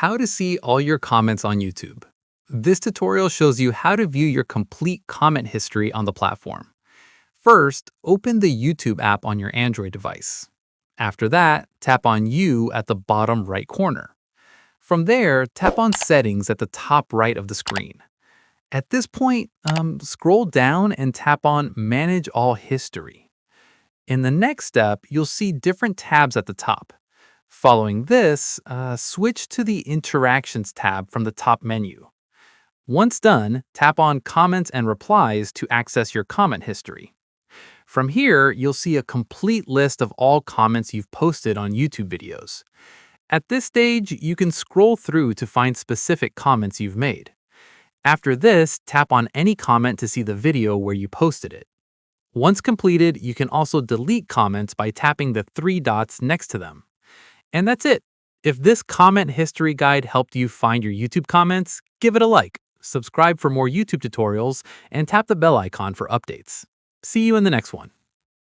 how to see all your comments on YouTube. This tutorial shows you how to view your complete comment history on the platform. First, open the YouTube app on your Android device. After that, tap on You at the bottom right corner. From there, tap on Settings at the top right of the screen. At this point, scroll down and tap on Manage All History. In the next step, you'll see different tabs at the top. Following this, switch to the Interactions tab from the top menu. Once done, tap on Comments and Replies to access your comment history. From here, you'll see a complete list of all comments you've posted on YouTube videos. At this stage, you can scroll through to find specific comments you've made. After this, tap on any comment to see the video where you posted it. Once completed, you can also delete comments by tapping the three dots next to them. And that's it. If this comment history guide helped you find your YouTube comments, give it a like, subscribe for more YouTube tutorials, and tap the bell icon for updates. See you in the next one.